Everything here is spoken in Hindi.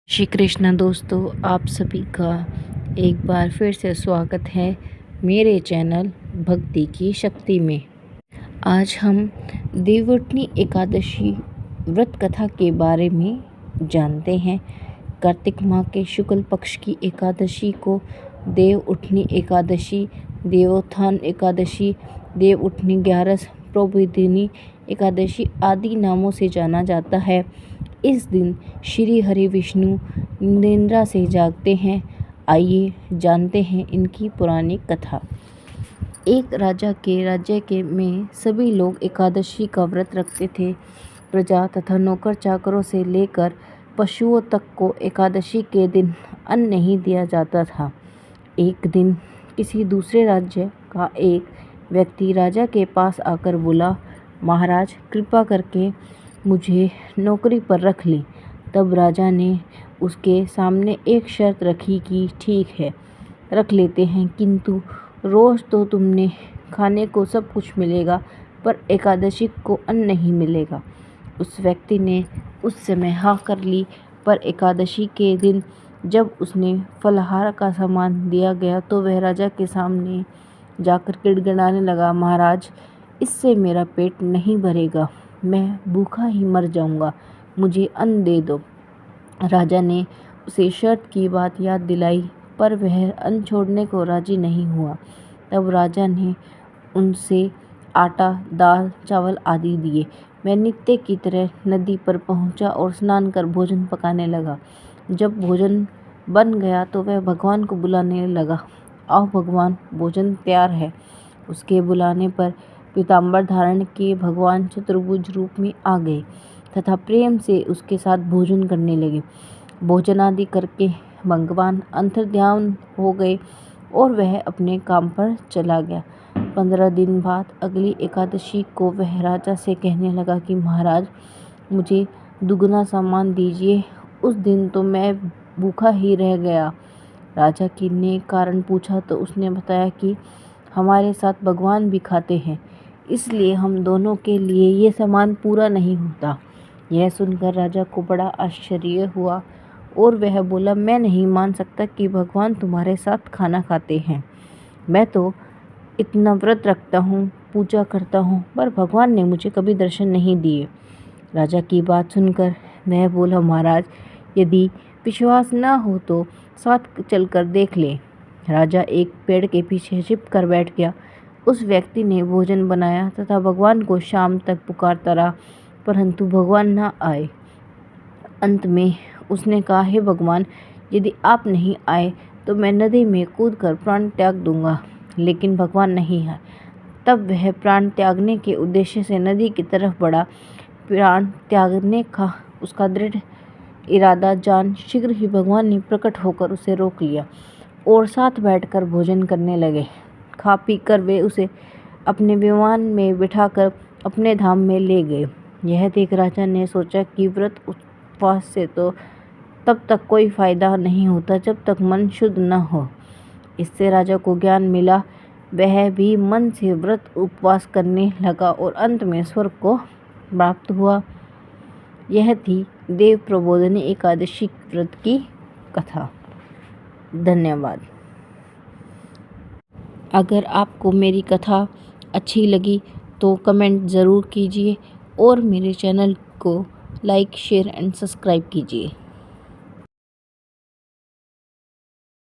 श्री कृष्ण दोस्तों, आप सभी का एक बार फिर से स्वागत है मेरे चैनल भक्ति की शक्ति में। आज हम देवउठनी एकादशी व्रत कथा के बारे में जानते हैं। कार्तिक माह के शुक्ल पक्ष की एकादशी को देवउठनी एकादशी, देवोत्थान एकादशी, देवउठनी ग्यारस, प्रबोधिनी एकादशी आदि नामों से जाना जाता है। इस दिन श्री हरि विष्णु निद्रा से जागते हैं। आइए जानते हैं इनकी पुरानी कथा। एक राजा के राज्य के में सभी लोग एकादशी का व्रत रखते थे। प्रजा तथा नौकर चाकरों से लेकर पशुओं तक को एकादशी के दिन अन्न नहीं दिया जाता था। एक दिन किसी दूसरे राज्य का एक व्यक्ति राजा के पास आकर बोला, महाराज कृपा करके मुझे नौकरी पर रख लें। तब राजा ने उसके सामने एक शर्त रखी कि ठीक है, रख लेते हैं, किंतु रोज़ तो तुमने खाने को सब कुछ मिलेगा, पर एकादशी को अन्न नहीं मिलेगा। उस व्यक्ति ने उस समय हाँ कर ली, पर एकादशी के दिन जब उसने फलाहार का सामान दिया गया तो वह राजा के सामने जाकर गिड़गिड़ाने लगा, महाराज इससे मेरा पेट नहीं भरेगा, मैं भूखा ही मर जाऊंगा, मुझे अन्न दे दो। राजा ने उसे शर्त की बात याद दिलाई, पर वह अन्न छोड़ने को राजी नहीं हुआ। तब राजा ने उनसे आटा, दाल, चावल आदि दिए। वह नित्य की तरह नदी पर पहुंचा और स्नान कर भोजन पकाने लगा। जब भोजन बन गया तो वह भगवान को बुलाने लगा, आओ भगवान, भोजन तैयार है। उसके बुलाने पर पीताम्बर धारण किए भगवान चतुर्भुज रूप में आ गए तथा प्रेम से उसके साथ भोजन करने लगे। भोजन आदि करके भगवान अंतर्ध्यान हो गए और वह अपने काम पर चला गया। 15 दिन बाद अगली एकादशी को वह राजा से कहने लगा कि महाराज मुझे दुगना सामान दीजिए, उस दिन तो मैं भूखा ही रह गया। राजा की ने कारण पूछा तो उसने बताया कि हमारे साथ भगवान भी खाते हैं, इसलिए हम दोनों के लिए ये सामान पूरा नहीं होता। यह सुनकर राजा को बड़ा आश्चर्य हुआ और वह बोला, मैं नहीं मान सकता कि भगवान तुम्हारे साथ खाना खाते हैं। मैं तो इतना व्रत रखता हूँ, पूजा करता हूँ, पर भगवान ने मुझे कभी दर्शन नहीं दिए। राजा की बात सुनकर वह बोला, महाराज यदि विश्वास न हो तो साथ चलकर देख ले। राजा एक पेड़ के पीछे छिप कर बैठ गया। उस व्यक्ति ने भोजन बनाया तथा भगवान को शाम तक पुकारता रहा, परंतु भगवान न आए। अंत में उसने कहा, हे भगवान, यदि आप नहीं आए तो मैं नदी में कूदकर प्राण त्याग दूंगा। लेकिन भगवान नहीं आए। तब वह प्राण त्यागने के उद्देश्य से नदी की तरफ बढ़ा। प्राण त्यागने का उसका दृढ़ इरादा जान शीघ्र ही भगवान ने प्रकट होकर उसे रोक लिया और साथ बैठकर भोजन करने लगे। खा पी कर वे उसे अपने विमान में बिठाकर अपने धाम में ले गए। यह देख राजा ने सोचा कि व्रत उपवास से तो तब तक कोई फायदा नहीं होता जब तक मन शुद्ध न हो। इससे राजा को ज्ञान मिला। वह भी मन से व्रत उपवास करने लगा और अंत में स्वर्ग को प्राप्त हुआ। यह थी देव प्रबोधिनी एकादशी व्रत की कथा। धन्यवाद। अगर आपको मेरी कथा अच्छी लगी तो कमेंट ज़रूर कीजिए और मेरे चैनल को लाइक, शेयर एंड सब्सक्राइब कीजिए।